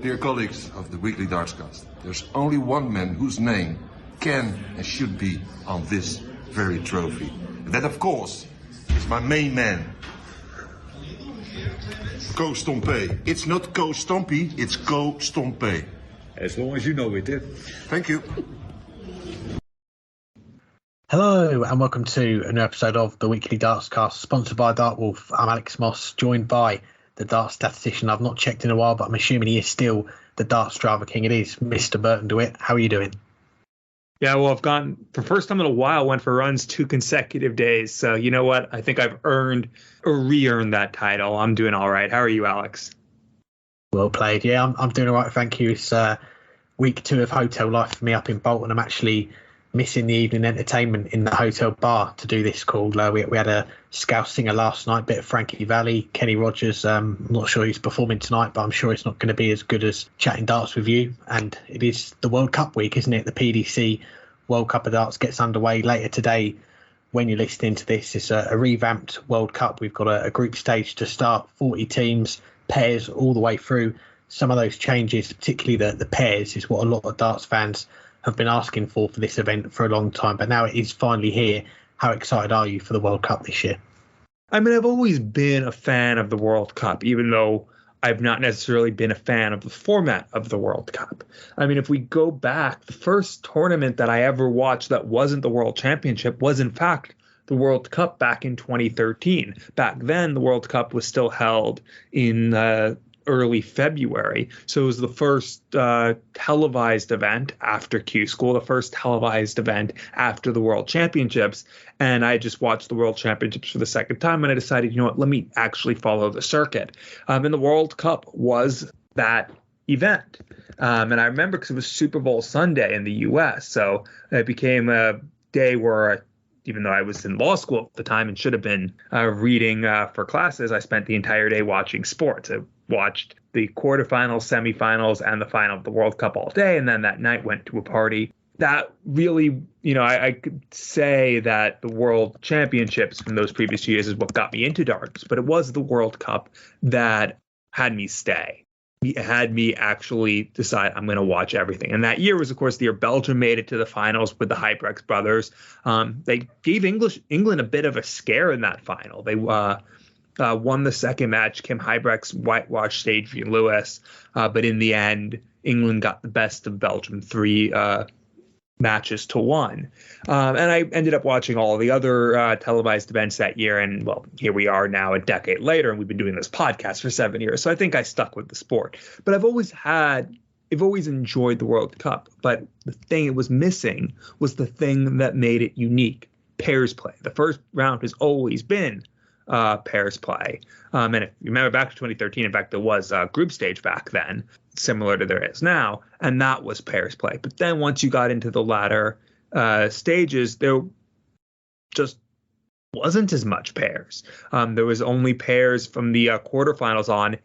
Dear colleagues of the weekly Dartscast, there's only one man whose name can and should be on this very trophy. And that, of course, is my main man, Co Stompe. It's not Co Stompe, it's Co Stompe. As long as you know it, Thank you. Hello and welcome to a new episode of the Weekly Dartscast, sponsored by Dartwolf. I'm Alex Moss, joined by the darts statistician I've not checked in a while, but I'm assuming he is still the darts driver king. It is Mr. Burton DeWitt. How are you doing? Yeah, well, I've gone for the first time in a while, went for runs 2 consecutive days. So you know what? I think I've earned or re-earned that title. I'm doing all right. How are you, Alex? Well played. Yeah, I'm doing all right. Thank you. It's week 2 of hotel life for me up in Bolton. I'm actually missing the evening entertainment in the hotel bar to do this call. We had a Scouse singer last night, bit of Frankie Valli, Kenny Rogers. I'm not sure he's performing tonight, but I'm sure it's not going to be as good as chatting darts with you. And it is the World Cup week, isn't it? The PDC World Cup of Darts gets underway later today. When you're listening to this, it's a revamped World Cup. We've got a group stage to start, 40 teams, pairs all the way through. Some of those changes, particularly the pairs, is what a lot of darts fans have been asking for this event for a long time, but now it is finally here. How excited are you for the World Cup this year? I mean, I've always been a fan of the World Cup, even though I've not necessarily been a fan of the format of the World Cup. I mean, if we go back, the first tournament that I ever watched that wasn't the World Championship was, in fact, the World Cup back in 2013. Back then, the World Cup was still held in early February. So it was the first televised event after Q School, the first televised event after the World Championships. And I just watched the World Championships for the second time, and I decided, you know what, let me actually follow the circuit. And the World Cup was that event. And I remember because it was Super Bowl Sunday in the U.S., so it became a day where, even though I was in law school at the time and should have been reading for classes, I spent the entire day watching sports. I watched the quarterfinals, semifinals, and the final of the World Cup all day, and then that night went to a party. That really, I could say that the World Championships from those previous years is what got me into darts, but it was the World Cup that had me stay. It had me actually decide I'm going to watch everything. And that year was, of course, the year Belgium made it to the finals with the Huybrechts brothers. They gave England a bit of a scare in that final. They won the second match. Kim Huybrechts whitewashed Adrian Lewis. But in the end, England got the best of Belgium 3 matches to 1. And I ended up watching all the other televised events that year. And, well, here we are now a decade later, and we've been doing this podcast for 7 years. So I think I stuck with the sport. But I've always enjoyed the World Cup. But the thing it was missing was the thing that made it unique: pairs play. The first round has always been pairs play. And if you remember back to 2013, in fact, there was a group stage back then, similar to there is now, and that was pairs play. But then once you got into the latter stages, there just wasn't as much pairs. There was only pairs from the quarterfinals on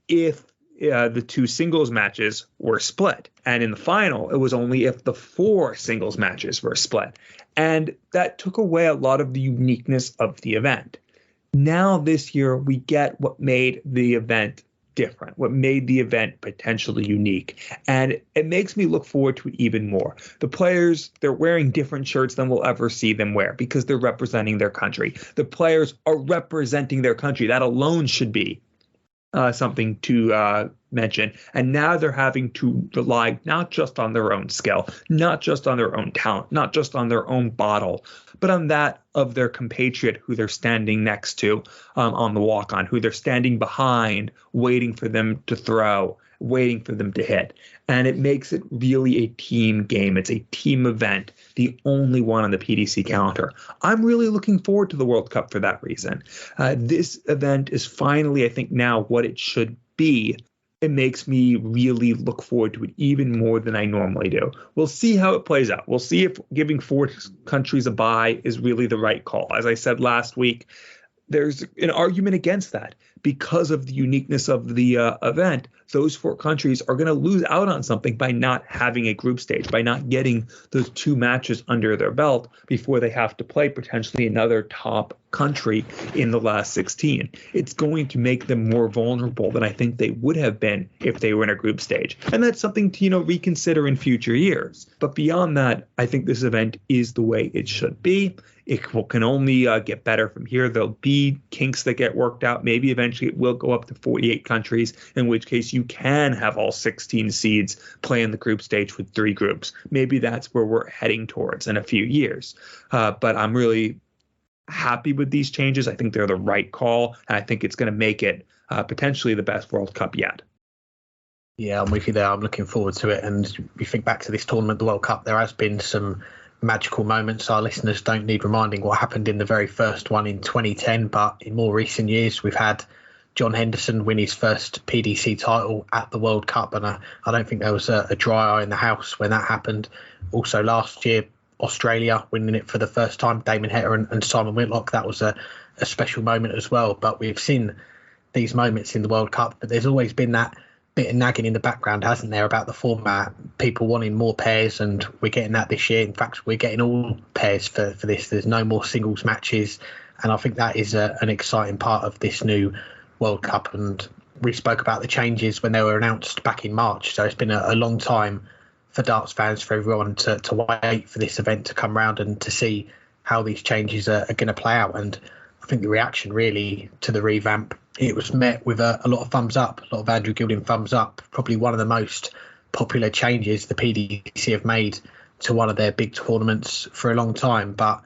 if the 2 singles matches were split. And in the final, it was only if the 4 singles matches were split. And that took away a lot of the uniqueness of the event. Now this year, we get what made the event different, what made the event potentially unique. And it makes me look forward to it even more. The players, they're wearing different shirts than we'll ever see them wear because they're representing their country. The players are representing their country. That alone should be something to mention. And now they're having to rely not just on their own skill, not just on their own talent, not just on their own bottle, but on that of their compatriot who they're standing next to on the walk-on, who they're standing behind, waiting for them to throw, waiting for them to hit. And it makes it really a team game. It's a team event, the only one on the PDC calendar. I'm really looking forward to the World Cup for that reason. This event is finally, I think, now what it should be. It makes me really look forward to it even more than I normally do. We'll see how it plays out. We'll see if giving 4 countries a bye is really the right call. As I said last week, there's an argument against that because of the uniqueness of the event, those 4 countries are going to lose out on something by not having a group stage, by not getting those 2 matches under their belt before they have to play potentially another top country in the last 16. It's going to make them more vulnerable than I think they would have been if they were in a group stage. And that's something to, reconsider in future years. But beyond that, I think this event is the way it should be. It can only get better from here. There'll be kinks that get worked out. Maybe eventually it will go up to 48 countries, in which case you can have all 16 seeds play in the group stage with 3 groups. Maybe that's where we're heading towards in a few years. But I'm really happy with these changes. I think they're the right call, and I think it's going to make it potentially the best World Cup yet. Yeah, I'm with you there. I'm looking forward to it. And you think back to this tournament, the World Cup, there has been some magical moments. Our listeners don't need reminding what happened in the very first one in 2010, but in more recent years we've had John Henderson win his first PDC title at the World Cup, and I don't think there was a dry eye in the house when that happened. Also last year, Australia winning it for the first time, Damon Heta and Simon Whitlock, that was a special moment as well. But we've seen these moments in the World Cup, but there's always been that bit of nagging in the background, hasn't there, about the format, people wanting more pairs, and we're getting that this year. In fact, we're getting all pairs for this. There's no more singles matches, and I think that is an exciting part of this new World Cup. And we spoke about the changes when they were announced back in March, so it's been a long time for darts fans, for everyone to wait for this event to come round and to see how these changes are going to play out. And I think the reaction really to the revamp, it was met with a lot of thumbs up, a lot of Andrew Gilding thumbs up. Probably one of the most popular changes the PDC have made to one of their big tournaments for a long time. But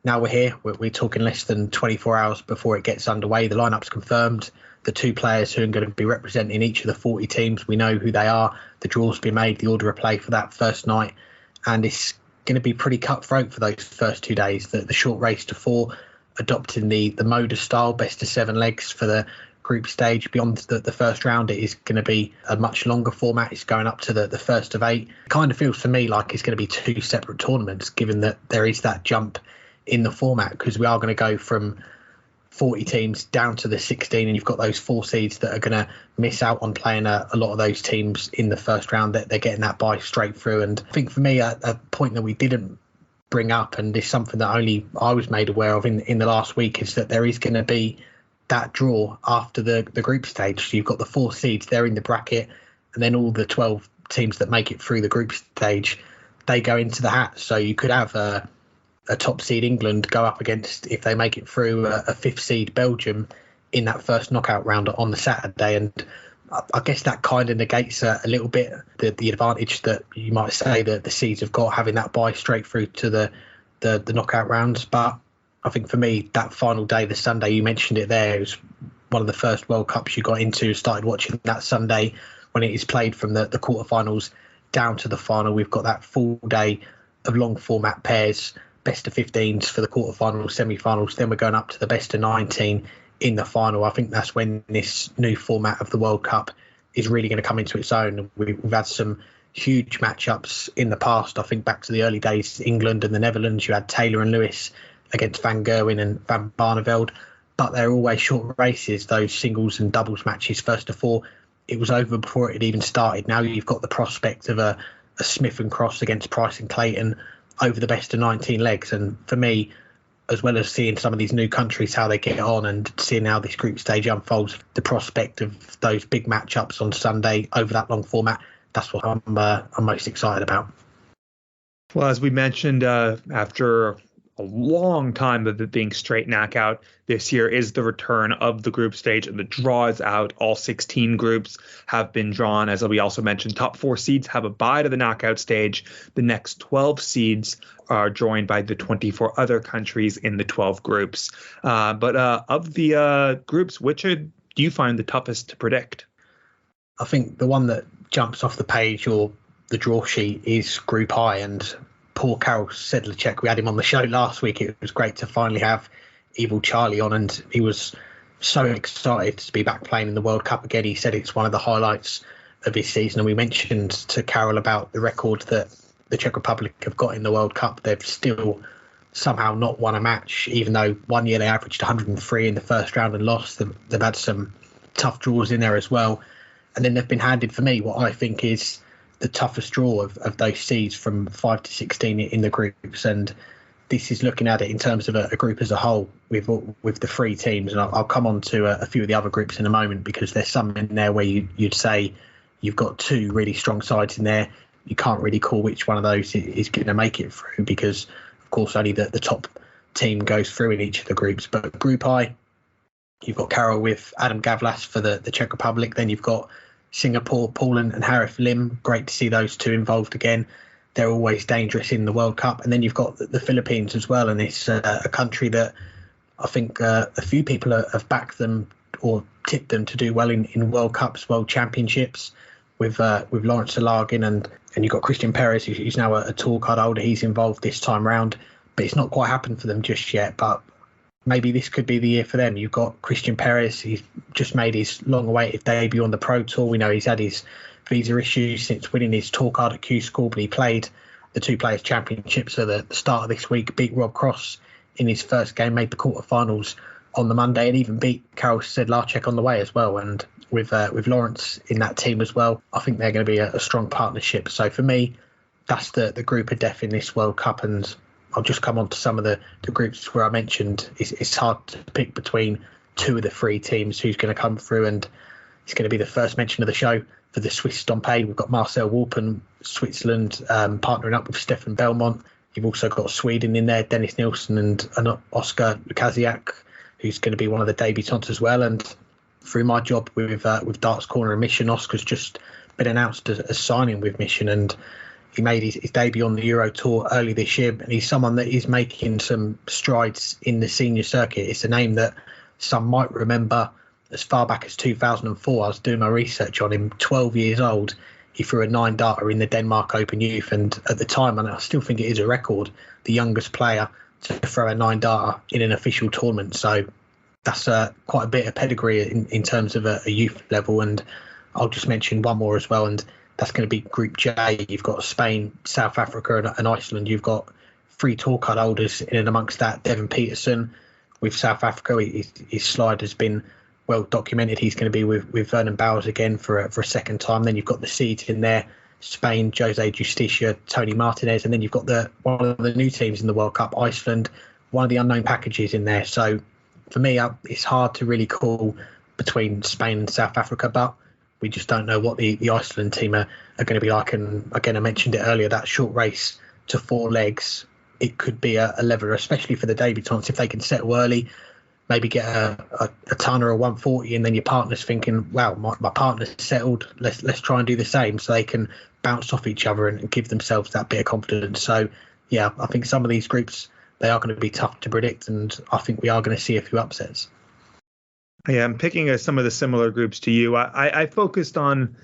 now we're here. We're talking less than 24 hours before it gets underway. The lineup's confirmed. The 2 players who are going to be representing each of the 40 teams, we know who they are. The draw's been made, the order of play for that first night. And it's going to be pretty cutthroat for those first 2 days. The short race to 4, adopting the Moda style, best of 7 legs for the group stage. Beyond the first round, it is going to be a much longer format. It's going up to the first of 8. It kind of feels for me like it's going to be 2 separate tournaments, given that there is that jump in the format, because we are going to go from 40 teams down to the 16, and you've got those 4 seeds that are going to miss out on playing a lot of those teams in the first round. That they're getting that bye straight through. And I think for me, a point that we didn't bring up, and it's something that only I was made aware of in the last week, is that there is going to be that draw after the group stage. So you've got the 4 seeds, they're in the bracket, and then all the 12 teams that make it through the group stage, they go into the hat. So you could have a top seed England go up against, if they make it through, a 5th seed Belgium in that first knockout round on the Saturday. And I guess that kind of negates a little bit the advantage that you might say that the seeds have got, having that bye straight through to the knockout rounds. But I think for me, that final day, the Sunday, you mentioned it there, it was one of the first World Cups you got into, started watching that Sunday when it is played from the quarterfinals down to the final. We've got that full day of long format pairs, best of 15s for the quarterfinals, semi-finals, then we're going up to the best of 19 in the final. I think that's when this new format of the World Cup is really going to come into its own. We've had some huge matchups in the past. I think back to the early days, England and the Netherlands, you had Taylor and Lewis against Van Gerwen and Van Barneveld, but they're always short races, those singles and doubles matches, first to 4. It was over before it had even started. Now you've got the prospect of a Smith and Cross against Price and Clayton over the best of 19 legs. And for me, as well as seeing some of these new countries, how they get on, and seeing how this group stage unfolds, the prospect of those big matchups on Sunday over that long format, that's what I'm most excited about. Well, as we mentioned, after a long time of it being straight knockout, this year is the return of the group stage, and the draw is out. All 16 groups have been drawn. As we also mentioned, top 4 seeds have a bye to the knockout stage. The next 12 seeds are joined by the 24 other countries in the 12 groups. But of the groups, which do you find the toughest to predict? I think the one that jumps off the page or the draw sheet is Group I, and poor Karol Sedlacek. We had him on the show last week. It was great to finally have Evil Charlie on, and he was so excited to be back playing in the World Cup again. He said it's one of the highlights of his season. And we mentioned to Karol about the record that the Czech Republic have got in the World Cup. They've still somehow not won a match, even though one year they averaged 103 in the first round and lost. They've had some tough draws in there as well. And then they've been handed, for me, what I think is the toughest draw of those seeds from 5 to 16 in the groups. And this is looking at it in terms of a group as a whole with the 3 teams. And I'll come on to a few of the other groups in a moment, because there's some in there where you'd say you've got 2 really strong sides in there. You can't really call which one of those is going to make it through, because, of course, only the top team goes through in each of the groups. But Group I, you've got Carol with Adam Gavlas for the Czech Republic. Then you've got Singapore, Paul and Harith Lim. Great to see those 2 involved again. They're always dangerous in the World Cup. And then you've got the Philippines as well. And it's a country that I think a few people have backed them or tipped them to do well in World Cups, World Championships, with Lawrence Salagin. And you've got Christian Perez, who's now a tour card holder. He's involved this time round. But it's not quite happened for them just yet. But maybe this could be the year for them. You've got Christian Perez. He's just made his long-awaited debut on the Pro Tour. We know he's had his visa issues since winning his tour card at Q School, but he played the 2 Players Championships at the start of this week, beat Rob Cross in his first game, made the quarterfinals on the Monday, and even beat Karol Sedlarczyk on the way as well. And with Lawrence in that team as well, I think they're going to be a strong partnership. So for me, that's the group of death in this World Cup. And I'll just come on to some of the groups where I mentioned it's hard to pick between 2 of the 3 teams who's going to come through. And it's going to be the first mention of the show for the Swiss Stompe. We've got Marcel Wolpen, Switzerland, partnering up with Stefan Belmont. You've also got Sweden in there, Dennis Nilsson and Oscar Lukasiak, who's going to be one of the debutants as well. And through my job with Darts Corner and Mission, Oscar's just been announced as signing with Mission, and he made his debut on the Euro Tour early this year. And he's someone that is making some strides in the senior circuit. It's a name that some might remember as far back as 2004. I was doing my research on him, 12 years old. He threw a 9-darter in the Denmark Open Youth, and at the time, and I still think it is a record, the youngest player to throw a 9-darter in an official tournament. So that's quite a bit of pedigree in terms of a youth level. And I'll just mention one more as well, and that's going to be Group J. You've got Spain, South Africa and Iceland. You've got 3 tour card holders in and amongst that. Devon Peterson with South Africa, his slide has been well documented. He's going to be with Vernon Bowers again for a second time. Then you've got the seeds in there: Spain, Jose Justicia, Tony Martinez, and then you've got one of the new teams in the World Cup, Iceland, one of the unknown packages in there. So for me, it's hard to really call between Spain and South Africa, but we just don't know what the Iceland team are going to be like. And again, I mentioned it earlier, that short race to 4 legs, it could be a leveler, especially for the debutants, if they can settle early. Maybe get a ton or a 140, and then your partner's thinking, wow, my partner's settled, let's try and do the same, so they can bounce off each other and give themselves that bit of confidence. So yeah, I think some of these groups, they are going to be tough to predict, and I think we are going to see a few upsets. Yeah, I'm picking some of the similar groups to you. I focused on,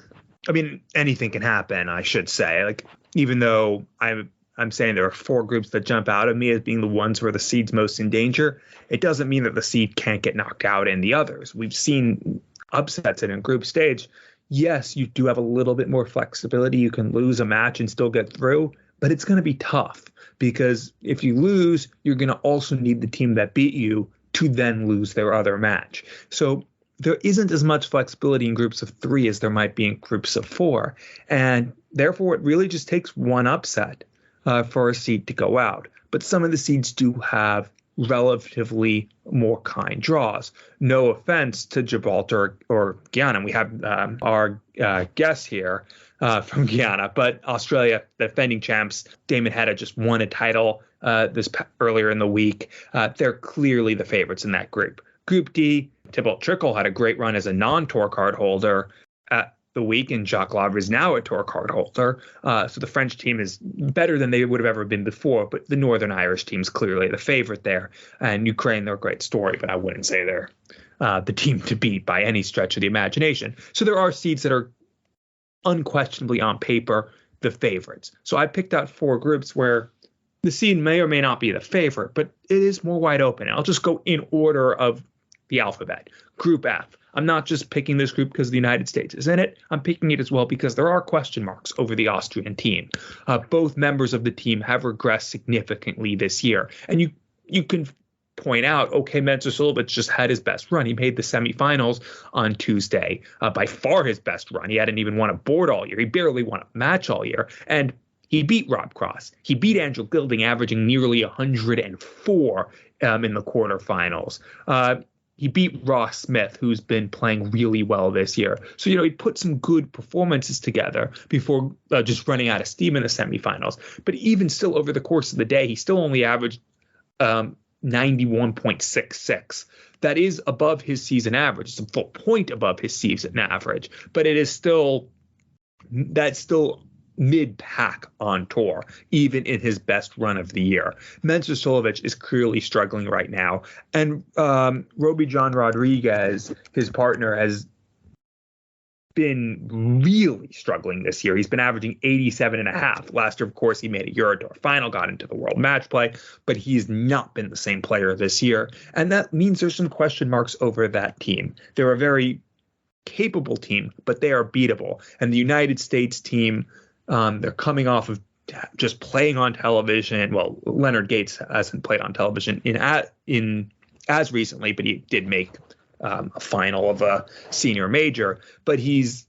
I mean, anything can happen, I should say. Like, even though I'm saying there are 4 groups that jump out at me as being the ones where the seed's most in danger, it doesn't mean that the seed can't get knocked out in the others. We've seen upsets in a group stage. Yes, you do have a little bit more flexibility. You can lose a match and still get through, but it's going to be tough, because if you lose, you're going to also need the team that beat you to then lose their other match. So there isn't as much flexibility in groups of 3 as there might be in groups of 4. And therefore, it really just takes one upset for a seed to go out. But some of the seeds do have relatively more kind draws. No offense to Gibraltar or Guyana. We have our guest here from Guyana, but Australia, the defending champs, Damon Hedda just won a title earlier in the week. They're clearly the favorites in that group. Group D, Thibault Trickle had a great run as a non-tour card holder at the week, and Jacques Lavre is now a tour card holder. So the French team is better than they would have ever been before, but the Northern Irish team's clearly the favorite there. And Ukraine, they're a great story, but I wouldn't say they're the team to beat by any stretch of the imagination. So there are seeds that are unquestionably on paper the favorites. So I picked out 4 groups where the seed may or may not be the favorite, but it is more wide open. I'll just go in order of the alphabet. Group F, I'm not just picking this group because the United States is in it. I'm picking it as well because there are question marks over the Austrian team. Both members of the team have regressed significantly this year. And you can point out, okay, Mensah Suljovic just had his best run. He made the semifinals on Tuesday, by far his best run. He hadn't even won a board all year. He barely won a match all year. And he beat Rob Cross. He beat Andrew Gilding, averaging nearly 104 in the quarterfinals. He beat Ross Smith, who's been playing really well this year. So, he put some good performances together before just running out of steam in the semifinals. But even still, over the course of the day, he still only averaged 91.66. That is above his season average. It's a full point above his season average, but that's still mid-pack on tour, even in his best run of the year. Mensah Suljovic is clearly struggling right now, and Roby John Rodriguez, his partner, has been really struggling this year. He's been averaging 87.5. Last year, of course, he made a Eurotour final, got into the World Match Play, but he's not been the same player this year, and that means there's some question marks over that team. They're a very capable team, but they are beatable, and the United States team, they're coming off of just playing on television. Well, Leonard Gates hasn't played on television in as recently, but he did make a final of a senior major. But his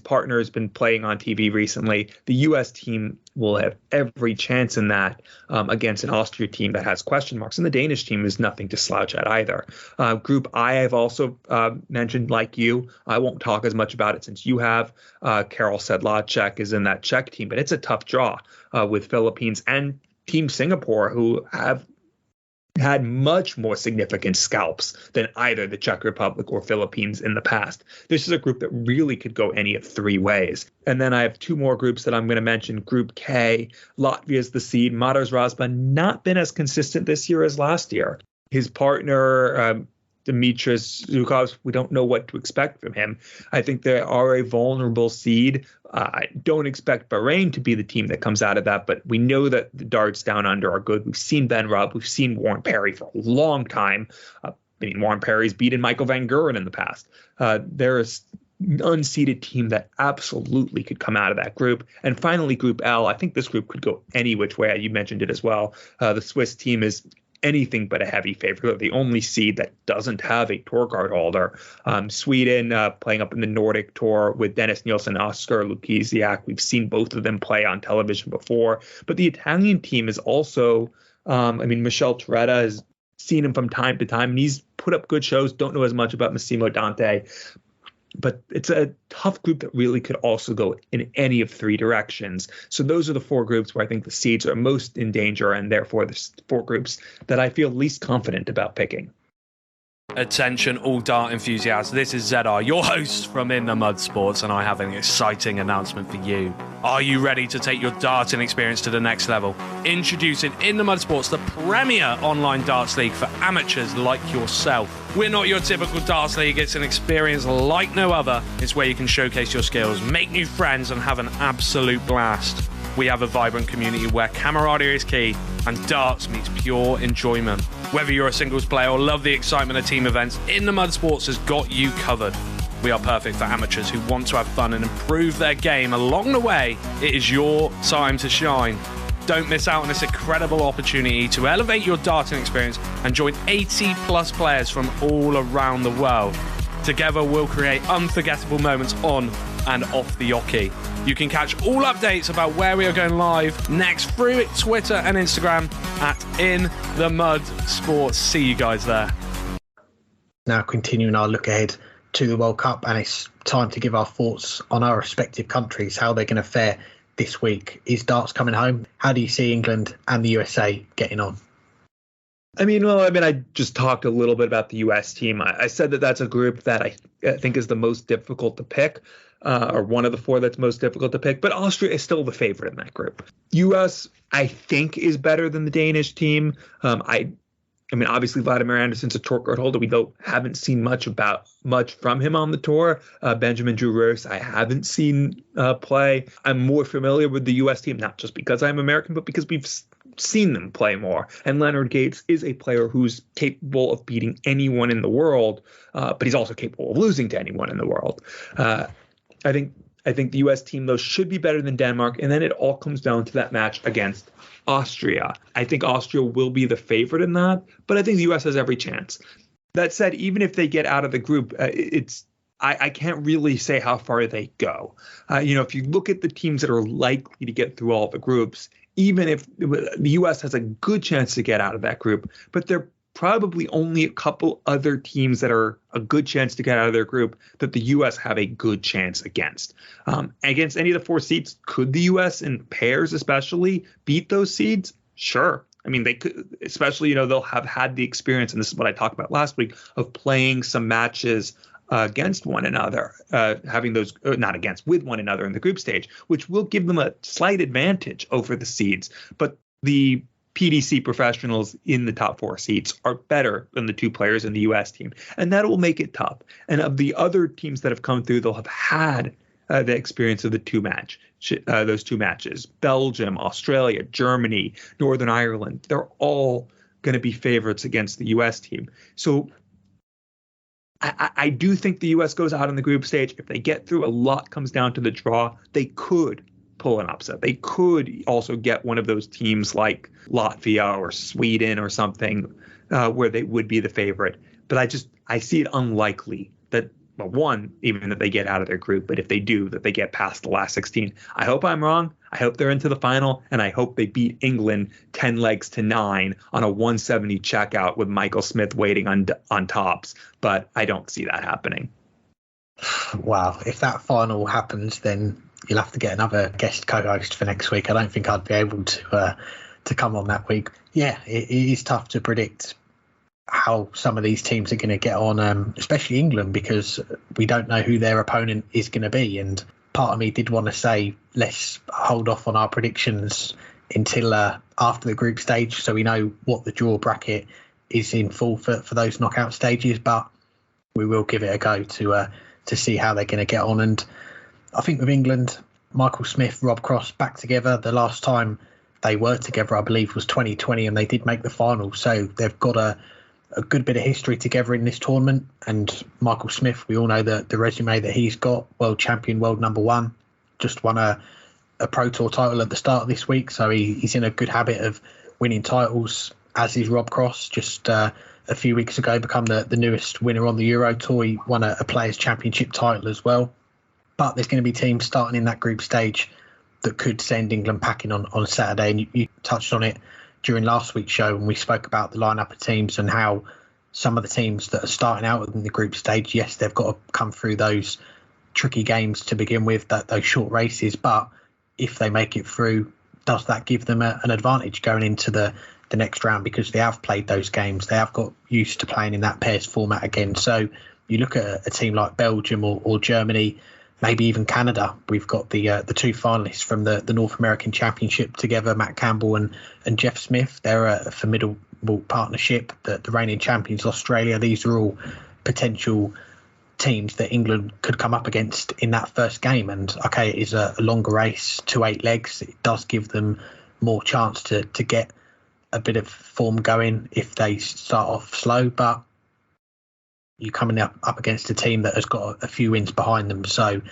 partner has been playing on TV recently. The U.S. team will have every chance in that against an Austria team that has question marks. And the Danish team is nothing to slouch at either. Group I have also mentioned, like you. I won't talk as much about it since you have. Karel Sedlacek is in that Czech team, but it's a tough draw with Philippines and Team Singapore, who have had much more significant scalps than either the Czech Republic or Philippines in the past. This is a group that really could go any of three ways. And then I have two more groups that I'm going to mention. Group K, Latvia's the seed. Matas Razma not been as consistent this year as last year. His partner, Dimitris Zukov, we don't know what to expect from him. I think they are a vulnerable seed. I don't expect Bahrain to be the team that comes out of that, but we know that the darts down under are good. We've seen Ben Rubb. We've seen Warren Perry for a long time. Warren Perry's beaten Michael Van Guren in the past. There is an unseeded team that absolutely could come out of that group. And finally, Group L, I think this group could go any which way. You mentioned it as well. The Swiss team is anything but a heavy favorite. The only seed that doesn't have a tour card holder. Sweden playing up in the Nordic Tour with Dennis Nielsen, Oscar Lukiziak. We've seen both of them play on television before. But the Italian team is also, Michel Toretta has seen him from time to time, and he's put up good shows. Don't know as much about Massimo Dante. But it's a tough group that really could also go in any of three directions. So those are the four groups where I think the seeds are most in danger, and therefore the four groups that I feel least confident about picking. Attention all dart enthusiasts, this is ZR, your host from In the Mud Sports, and I have an exciting announcement for you. Are you ready to take your darting experience to the next level? Introducing In the Mud Sports, the premier online darts league for amateurs like yourself. We're not your typical darts league, it's an experience like no other. It's where you can showcase your skills, make new friends, and have an absolute blast. We have a vibrant community where camaraderie is key and darts meets pure enjoyment. Whether you're a singles player or love the excitement of team events, In the Mud Sports has got you covered. We are perfect for amateurs who want to have fun and improve their game along the way. It is your time to shine. Don't miss out on this incredible opportunity to elevate your darting experience and join 80 plus players from all around the world. Together we'll create unforgettable moments on and off the oche. You can catch all updates about where we are going live next through Twitter and Instagram at In the Mud Sports. See you guys there. Now continuing our look ahead to the World Cup, and it's time to give our thoughts on our respective countries, how they're going to fare this week. Is darts coming home? How do you see England and the USA getting on? I just talked a little bit about the U.S. team. I said that that's a group that I think is the most difficult to pick, or one of the four that's most difficult to pick. But Austria is still the favorite in that group. U.S., I think, is better than the Danish team. Obviously, Vladimir Anderson's a tour card holder. We haven't seen much from him on the tour. Benjamin Drew Roos, I haven't seen play. I'm more familiar with the U.S. team, not just because I'm American, but because we've seen them play more. And Leonard Gates is a player who's capable of beating anyone in the world, but he's also capable of losing to anyone in the world. I think the U.S. team, though, should be better than Denmark, and then it all comes down to that match against Austria. I think Austria will be the favorite in that, but I think the U.S. has every chance. That said, even if they get out of the group, I can't really say how far they go. If you look at the teams that are likely to get through all the groups, even if the U.S. has a good chance to get out of that group, but there are probably only a couple other teams that are a good chance to get out of their group that the U.S. have a good chance against. Against any of the 4 seeds, could the U.S. in pairs especially beat those seeds? Sure. I mean, they could, especially, they'll have had the experience, and this is what I talked about last week, of playing some matches against one another, having those not against, with one another in the group stage, which will give them a slight advantage over the seeds. But the PDC professionals in the top 4 seeds are better than the 2 players in the U.S. team, and that will make it tough. And of the other teams that have come through, they'll have had the experience of those 2 matches. Belgium, Australia, Germany, Northern Ireland, they're all going to be favorites against the U.S. team. So I do think the U.S. goes out in the group stage. If they get through, a lot comes down to the draw. They could pull an upset. They could also get one of those teams like Latvia or Sweden or something where they would be the favorite. But I see it unlikely that, well, one, even that they get out of their group, but if they do, that they get past the last 16. I hope I'm wrong. I hope they're into the final, and I hope they beat England 10 legs to 9 on a 170 checkout with Michael Smith waiting on tops. But I don't see that happening. Wow. If that final happens, then you'll have to get another guest co-host for next week. I don't think I'd be able to come on that week. Yeah, it is tough to predict how some of these teams are going to get on, especially England, because we don't know who their opponent is going to be. And part of me did want to say, let's hold off on our predictions until after the group stage, so we know what the draw bracket is in full for those knockout stages. But we will give it a go to see how they're going to get on. And I think with England, Michael Smith, Rob Cross back together. The last time they were together, I believe, was 2020, and they did make the final. So they've got a good bit of history together in this tournament. And Michael Smith, we all know the resume that he's got. World champion, world number 1, just won a Pro Tour title at the start of this week. So he's in a good habit of winning titles, as is Rob Cross. Just a few weeks ago, become the newest winner on the Euro Tour. He won a Players' Championship title as well. But there's going to be teams starting in that group stage that could send England packing on Saturday. And you touched on it during last week's show when we spoke about the lineup of teams and how some of the teams that are starting out in the group stage, yes, they've got to come through those tricky games to begin with, those short races. But if they make it through, does that give them an advantage going into the next round? Because they have played those games. They have got used to playing in that pairs format again. So you look at a team like Belgium or Germany, maybe even Canada. We've got the 2 finalists from the North American Championship together, Matt Campbell and Jeff Smith. They're a formidable partnership. The reigning champions, Australia. These are all potential teams that England could come up against in that first game. And okay, it is a longer race to 8 legs. It does give them more chance to get a bit of form going if they start off slow. But you're coming up against a team that has got a few wins behind them. So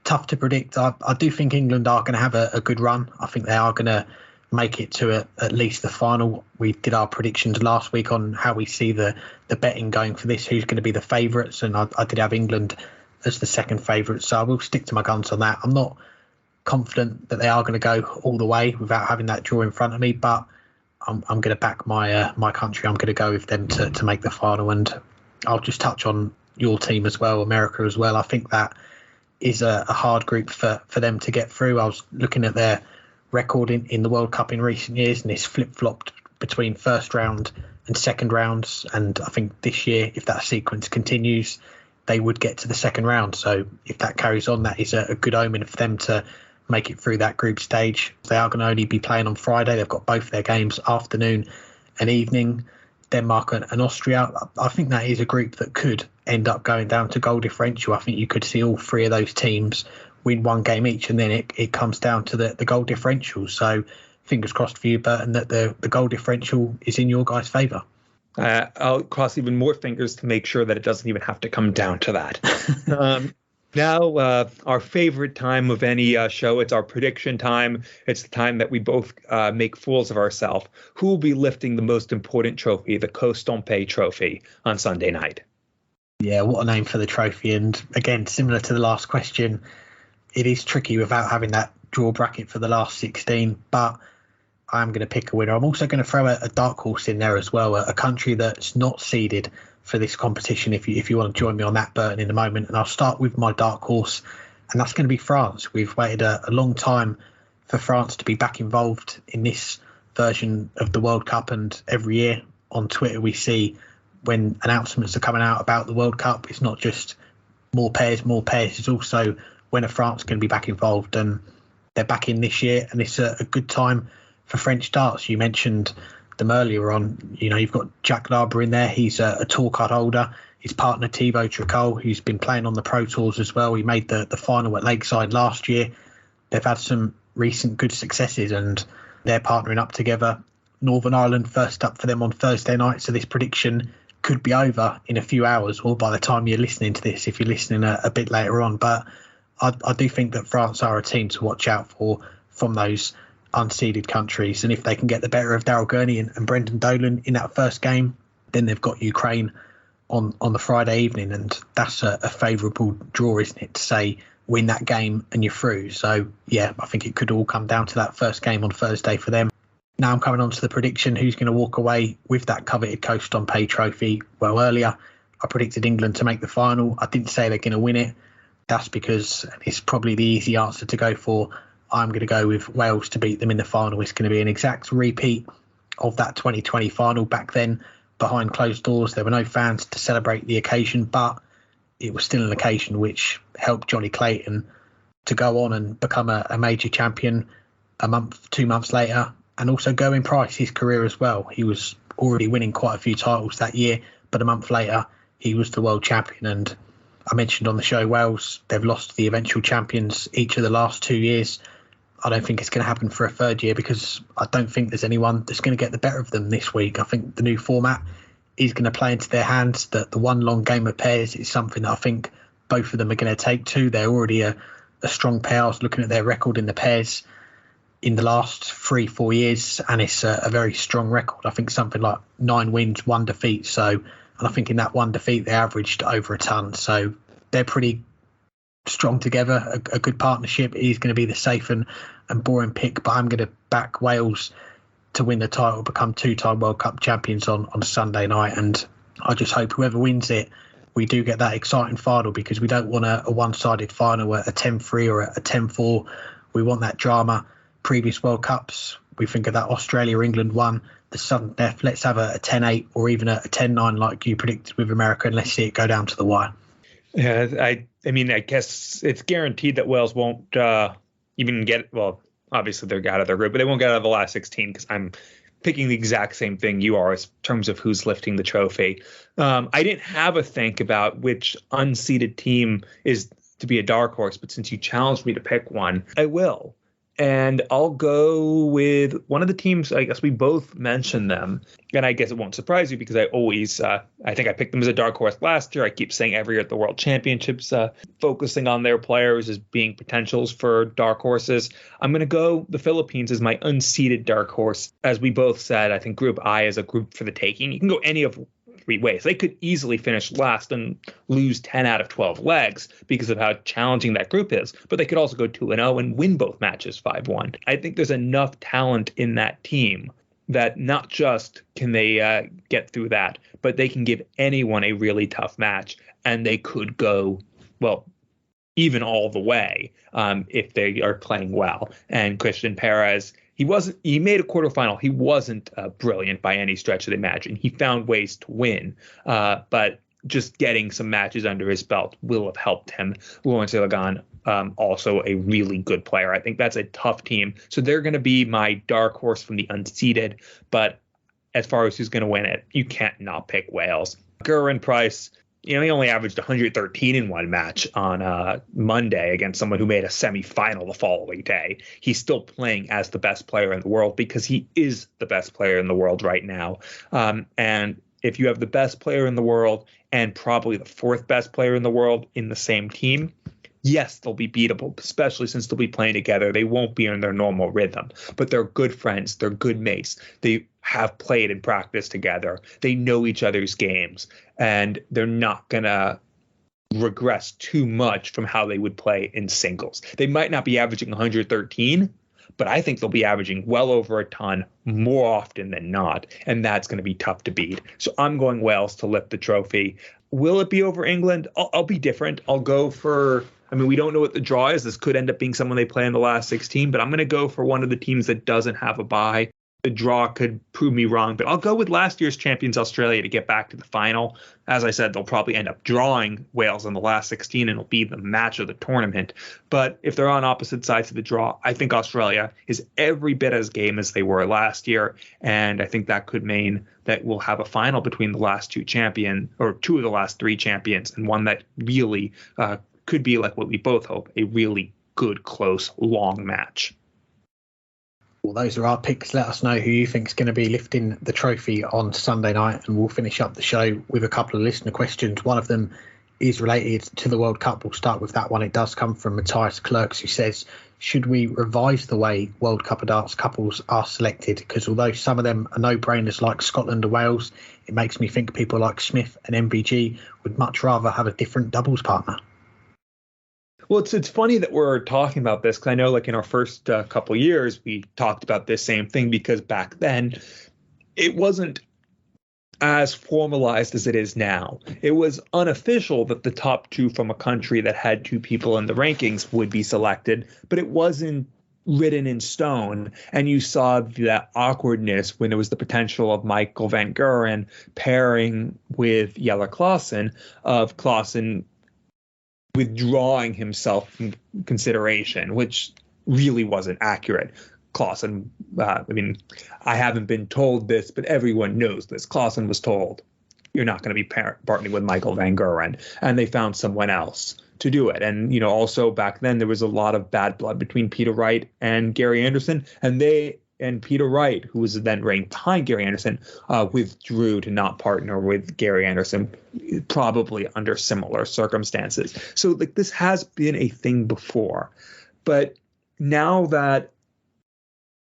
tough to predict. I do think England are going to have a good run. I think they are going to make it to at least the final. We did our predictions last week on how we see the betting going for this, who's going to be the favourites. And I did have England as the second favourite. So I will stick to my guns on that. I'm not confident that they are going to go all the way without having that draw in front of me. But I'm going to back my country. I'm going to go with them to make the final. And I'll just touch on your team as well, America as well. I think that is a hard group for them to get through. I was looking at their record in the World Cup in recent years, and it's flip-flopped between first round and second rounds. And I think this year, if that sequence continues, they would get to the second round. So if that carries on, that is a good omen for them to make it through that group stage. They are going to only be playing on Friday. They've got both their games afternoon and evening. Denmark and Austria. I think that is a group that could end up going down to goal differential. I think you could see all 3 of those teams win 1 game each, and then it comes down to the goal differential. So fingers crossed for you, Burton, that the goal differential is in your guys' favour. I'll cross even more fingers to make sure that it doesn't even have to come down to that. Now, our favorite time of any show, it's our prediction time. It's the time that we both make fools of ourselves. Who will be lifting the most important trophy, the Co Stompe Trophy, on Sunday night? Yeah, what a name for the trophy. And again, similar to the last question, it is tricky without having that draw bracket for the last 16, but I'm going to pick a winner. I'm also going to throw a dark horse in there as well, a country that's not seeded for this competition, if you want to join me on that, Burton, in a moment. And I'll start with my dark horse, and that's going to be France. We've waited a long time for France to be back involved in this version of the World Cup, and every year on Twitter we see when announcements are coming out about the World Cup, it's not just more pairs, it's also when are France going to be back involved, and they're back in this year, and it's a good time for French darts. You mentioned them earlier on. You've got Jack Larber in there. He's a tour card holder. His partner Thibaut Tricol, who's been playing on the Pro Tours as well. He made the final at Lakeside last year. They've had some recent good successes, and they're partnering up together. Northern Ireland first up for them on Thursday night, so this prediction could be over in a few hours, or by the time you're listening to this, if you're listening a bit later on. But I do think that France are a team to watch out for from those unseeded countries, and if they can get the better of Daryl Gurney and Brendan Dolan in that first game, then they've got Ukraine on the Friday evening, and that's a favourable draw, isn't it, to say win that game and you're through. So yeah, I think it could all come down to that first game on Thursday for them. Now I'm coming on to the prediction, who's going to walk away with that coveted Co Stompe Trophy. Well, earlier I predicted England to make the final. I didn't say they're going to win it. That's because, and it's probably the easy answer to go for, I'm going to go with Wales to beat them in the final. It's going to be an exact repeat of that 2020 final. Back then, behind closed doors, there were no fans to celebrate the occasion, but it was still an occasion which helped Johnny Clayton to go on and become a major champion 2 months later, and also go in price his career as well. He was already winning quite a few titles that year, but a month later, he was the world champion. And I mentioned on the show, Wales, they've lost the eventual champions each of the last 2 years. I don't think it's going to happen for a third year, because I don't think there's anyone that's going to get the better of them this week. I think the new format is going to play into their hands. That the one long game of pairs is something that I think both of them are going to take to. They're already a strong pair. I was looking at their record in the pairs in the last 3-4 years, and it's a very strong record. I think something like 9 wins, 1 defeat. So, and I think in that 1 defeat, they averaged over a ton. So they're pretty strong together, a good partnership. It is going to be the safe and boring pick, but I'm going to back Wales to win the title, become 2-time World Cup champions on Sunday night. And I just hope whoever wins it, we do get that exciting final, because we don't want a one-sided final, a 10-3 or a 10-4. We want that drama. Previous World Cups, we think of that Australia-England one, the sudden death. Let's have a 10-8 or even a 10-9 like you predicted with America, and let's see it go down to the wire. Yeah, I mean, I guess it's guaranteed that Wales won't even get, well, obviously they're out of their group, but they won't get out of the last 16, because I'm picking the exact same thing you are in terms of who's lifting the trophy. I didn't have a think about which unseeded team is to be a dark horse, but since you challenged me to pick one, I will. And I'll go with one of the teams. I guess we both mentioned them. And I guess it won't surprise you, because I always, I think I picked them as a dark horse last year. I keep saying every year at the World Championships, focusing on their players as being potentials for dark horses. I'm going to go the Philippines as my unseeded dark horse. As we both said, I think Group I is a group for the taking. You can go any of 3 ways. They could easily finish last and lose 10 out of 12 legs because of how challenging that group is. But they could also go 2-0 and win both matches 5-1. I think there's enough talent in that team that not just can they get through that, but they can give anyone a really tough match, and they could go, well, even all the way if they are playing well. And Christian Perez, he made a quarterfinal. He wasn't brilliant by any stretch of the imagination. He found ways to win, but just getting some matches under his belt will have helped him. Lawrence Ilagan, also a really good player. I think that's a tough team. So they're going to be my dark horse from the unseeded. But as far as who's going to win it, you can't not pick Wales. Gerwyn Price, he only averaged 113 in one match on Monday against someone who made a semifinal the following day. He's still playing as the best player in the world because he is the best player in the world right now. And if you have the best player in the world and probably the fourth best player in the world in the same team, yes, they'll be beatable, especially since they'll be playing together. They won't be in their normal rhythm, but they're good friends. They're good mates. They have played and practiced together. They know each other's games, and they're not going to regress too much from how they would play in singles. They might not be averaging 113, but I think they'll be averaging well over a ton more often than not, and that's going to be tough to beat. So I'm going Wales to lift the trophy. Will it be over England? I'll be different. I'll go for, we don't know what the draw is. This could end up being someone they play in the last 16, but I'm going to go for one of the teams that doesn't have a bye. The draw could prove me wrong, but I'll go with last year's champions Australia to get back to the final. As I said, they'll probably end up drawing Wales in the last 16, and it'll be the match of the tournament. But if they're on opposite sides of the draw, I think Australia is every bit as game as they were last year, and I think that could mean that we'll have a final between the last two of the last three champions, and one that really could be, like what we both hope, a really good, close, long match. Well, those are our picks. Let us know who you think is going to be lifting the trophy on Sunday night, and we'll finish up the show with a couple of listener questions. One of them is related to the World Cup. We'll start with that one. It does come from Matthias Clerks, who says, should we revise the way World Cup of Darts couples are selected? Because although some of them are no-brainers like Scotland or Wales, it makes me think people like Smith and MVG would much rather have a different doubles partner. Well, it's funny that we're talking about this, because I know, like, in our first couple years, we talked about this same thing, because back then it wasn't as formalized as it is now. It was unofficial that the top two from a country that had two people in the rankings would be selected, but it wasn't written in stone. And you saw that awkwardness when there was the potential of Michael van Gerwen pairing with Jelle Klaassen, of Klaassen withdrawing himself from consideration, which really wasn't accurate. Klaassen, I haven't been told this, but everyone knows this. Klaassen was told, you're not going to be partnering with Michael van Gerwen, and they found someone else to do it. And, also back then there was a lot of bad blood between Peter Wright and Gary Anderson, and Peter Wright, who was then ranked behind Gary Anderson, withdrew to not partner with Gary Anderson, probably under similar circumstances. So, like, this has been a thing before. But now that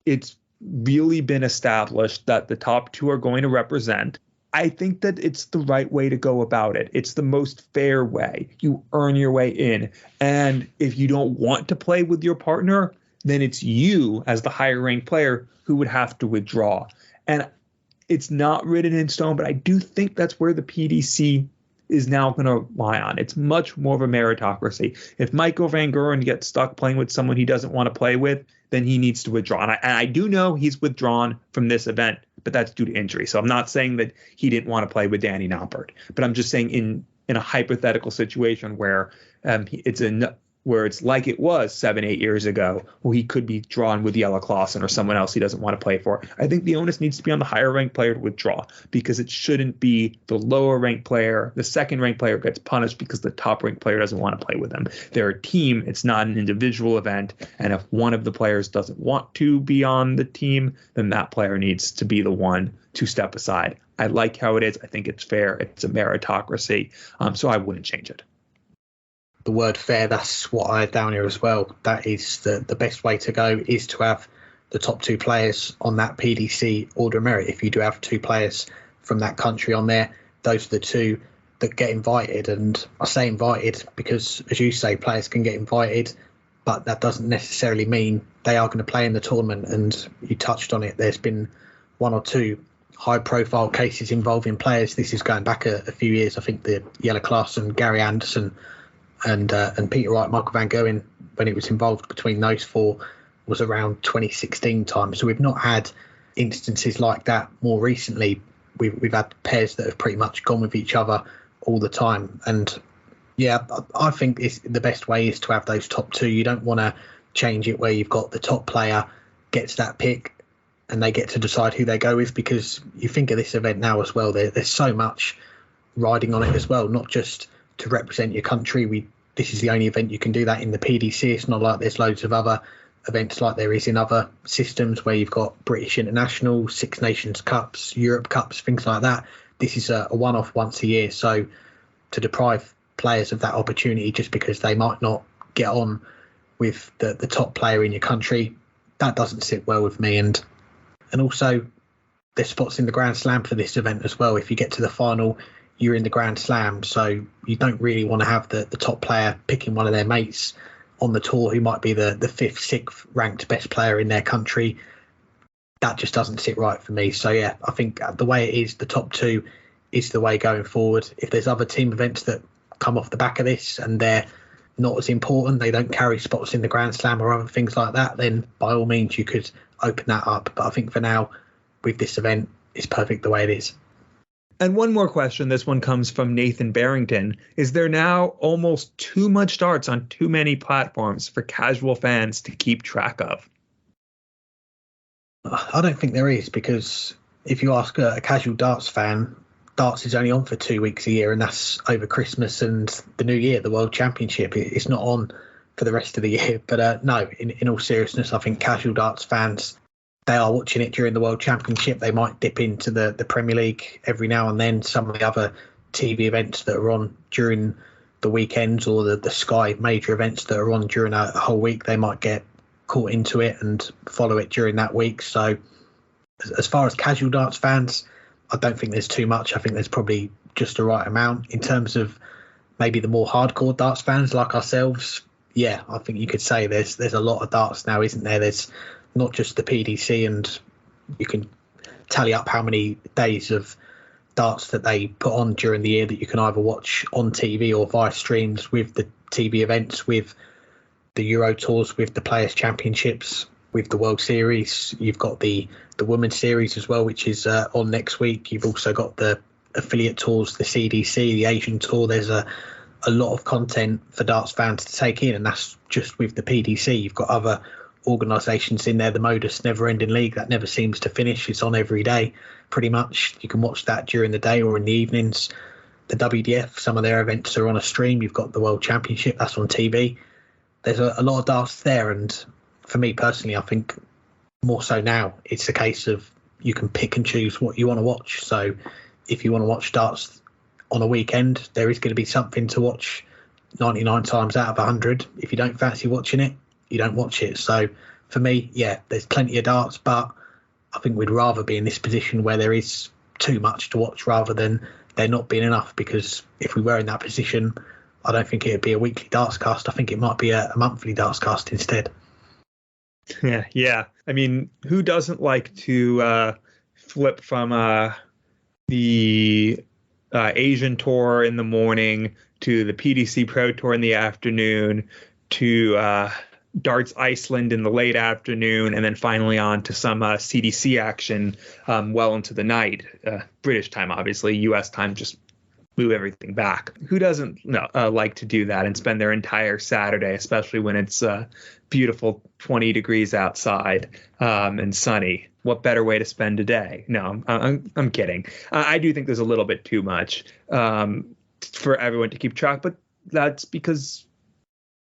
it's really been established that the top two are going to represent, I think that it's the right way to go about it. It's the most fair way. You earn your way in. And if you don't want to play with your partner, then it's you as the higher ranked player who would have to withdraw. And it's not written in stone, but I do think that's where the PDC is now going to lie on. It's much more of a meritocracy. If Michael van Gerwen gets stuck playing with someone he doesn't want to play with, then he needs to withdraw. And I do know he's withdrawn from this event, but that's due to injury. So I'm not saying that he didn't want to play with Danny Noppert, but I'm just saying in a hypothetical situation where where it's like it was 7-8 years ago, where he could be drawn with Jelle Klaassen or someone else he doesn't want to play for. I think the onus needs to be on the higher ranked player to withdraw, because it shouldn't be the lower ranked player. The second ranked player gets punished because the top ranked player doesn't want to play with them. They're a team. It's not an individual event. And if one of the players doesn't want to be on the team, then that player needs to be the one to step aside. I like how it is. I think it's fair. It's a meritocracy. So I wouldn't change it. The word fair, that's what I have down here as well. That is the best way to go, is to have the top two players on that PDC order of merit. If you do have two players from that country on there, those are the two that get invited. And I say invited because, as you say, players can get invited, but that doesn't necessarily mean they are going to play in the tournament. And you touched on it. There's been one or two high-profile cases involving players. This is going back a few years. I think the Jelle Klaassen, Gary Anderson, and Peter Wright, Michael van Gerwen, when it was involved between those four, was around 2016 time. So we've not had instances like that more recently. We've had pairs that have pretty much gone with each other all the time. And yeah, I think the best way is to have those top two. You don't want to change it where you've got the top player gets that pick and they get to decide who they go with, because you think of this event now as well, there's so much riding on it as well, not just to represent your country. This is the only event you can do that in the PDC. It's not like there's loads of other events like there is in other systems where you've got British International, Six Nations Cups, Europe Cups, things like that. This is a one-off once a year. So to deprive players of that opportunity just because they might not get on with the top player in your country, that doesn't sit well with me. And also there's spots in the Grand Slam for this event as well. If you get to the final, you're in the Grand Slam, so you don't really want to have the top player picking one of their mates on the tour who might be the 5th, 6th ranked best player in their country. That just doesn't sit right for me. So yeah, I think the way it is, the top 2 is the way going forward. If there's other team events that come off the back of this and they're not as important, they don't carry spots in the Grand Slam or other things like that, then by all means you could open that up. But I think for now, with this event, it's perfect the way it is. And one more question. This one comes from Nathan Barrington. Is there now almost too much darts on too many platforms for casual fans to keep track of? I don't think there is, because if you ask a casual darts fan, darts is only on for 2 weeks a year, and that's over Christmas and the New Year, the World Championship. It's not on for the rest of the year. But no, in all seriousness, I think casual darts fans, they are watching it during the World Championship. They might dip into the Premier League every now and then. Some of the other TV events that are on during the weekends, or the Sky major events that are on during a whole week, they might get caught into it and follow it during that week. So as far as casual darts fans, I don't think there's too much. I think there's probably just the right amount. In terms of maybe the more hardcore darts fans like ourselves, yeah, I think you could say there's a lot of darts now, isn't there? There's not just the PDC, and you can tally up how many days of darts that they put on during the year that you can either watch on TV or via streams, with the TV events, with the Euro Tours, with the Players' Championships, with the World Series. You've got the Women's Series as well, which is on next week. You've also got the affiliate tours, the CDC, the Asian Tour. There's a lot of content for darts fans to take in, and that's just with the PDC. You've got other organisations in there, the Modus Never Ending League, that never seems to finish. It's on every day pretty much. You can watch that during the day or in the evenings. The WDF, some of their events are on a stream. You've got the World Championship, that's on TV. There's a lot of darts there, and for me personally, I think more so now it's a case of you can pick and choose what you want to watch. So if you want to watch darts on a weekend, there is going to be something to watch 99 times out of 100. If you don't fancy watching it, you don't watch it. So for me, yeah, there's plenty of darts, but I think we'd rather be in this position where there is too much to watch rather than there not being enough, because if we were in that position, I don't think it would be a weekly Dartscast. I think it might be a monthly Dartscast instead. Yeah. I mean, who doesn't like to flip from the Asian Tour in the morning to the PDC Pro Tour in the afternoon to Darts Iceland in the late afternoon, and then finally on to some CDC action well into the night. British time, obviously. US time, just move everything back. Who doesn't like to do that and spend their entire Saturday, especially when it's beautiful 20 degrees outside and sunny? What better way to spend a day? No, I'm kidding. I do think there's a little bit too much for everyone to keep track, but that's because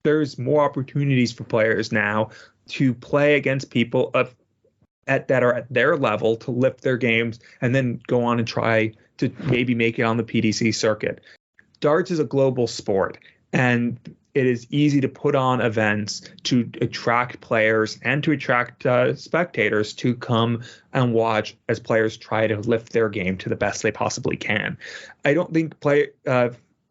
there's more opportunities for players now to play against people that are at their level, to lift their games and then go on and try to maybe make it on the PDC circuit. Darts is a global sport, and it is easy to put on events to attract players and to attract spectators to come and watch as players try to lift their game to the best they possibly can. I don't think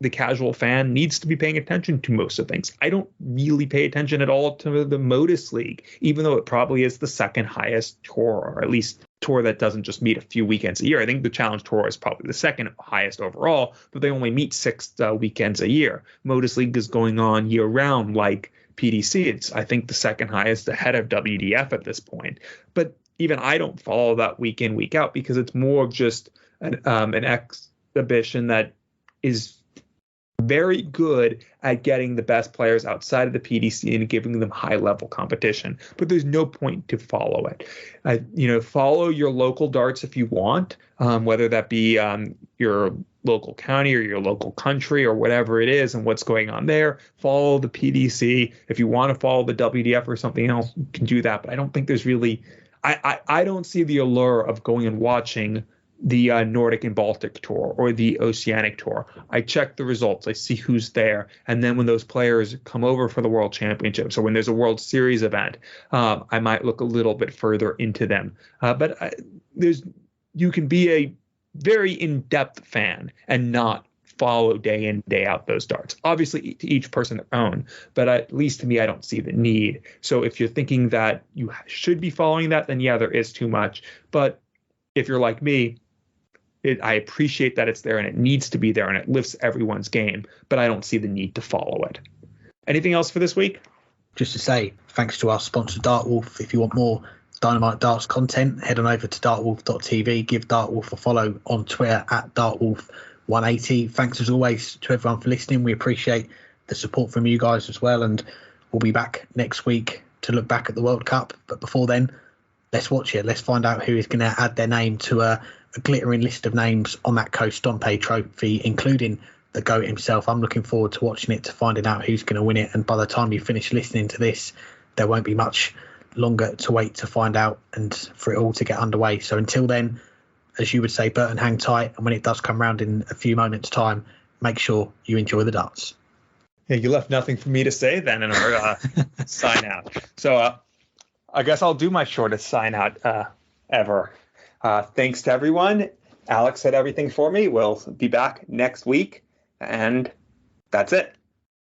the casual fan needs to be paying attention to most of things. I don't really pay attention at all to the Modus League, even though it probably is the second highest tour, or at least tour that doesn't just meet a few weekends a year. I think the Challenge Tour is probably the second highest overall, but they only meet 6 weekends a year. Modus League is going on year round like PDC. It's, I think, the second highest, ahead of WDF at this point. But even I don't follow that week in, week out, because it's more of just an exhibition that is very good at getting the best players outside of the PDC and giving them high-level competition, but there's no point to follow it. Follow your local darts if you want, whether that be your local county or your local country or whatever it is and what's going on there. Follow the PDC. If you want to follow the WDF or something else, you can do that. But I don't think there's really I don't see the allure of going and watching the Nordic and Baltic Tour or the Oceanic Tour. I check the results. I see who's there. And then when those players come over for the World Championships or when there's a World Series event, I might look a little bit further into them. But you can be a very in-depth fan and not follow day in, day out those darts. Obviously, to each person their own, but at least to me, I don't see the need. So if you're thinking that you should be following that, then yeah, there is too much. But if you're like me, I appreciate that it's there and it needs to be there and it lifts everyone's game, but I don't see the need to follow it. Anything else for this week? Just to say, thanks to our sponsor, Dartwolf. If you want more Dynamite Darts content, head on over to dartwolf.tv. Give Dartwolf a follow on Twitter at Dartwolf180. Thanks as always to everyone for listening. We appreciate the support from you guys as well, and we'll be back next week to look back at the World Cup. But before then, let's watch it. Let's find out who is going to add their name to a glittering list of names on that Co Stompe Trophy, including the GOAT himself. I'm looking forward to watching it, to finding out who's going to win it. And by the time you finish listening to this, there won't be much longer to wait to find out and for it all to get underway. So until then, as you would say, Burton, hang tight. And when it does come round in a few moments' time, make sure you enjoy the darts. Yeah, you left nothing for me to say then in our sign out. So I guess I'll do my shortest sign out ever. Thanks to everyone. Alex said everything for me. We'll be back next week. And that's it.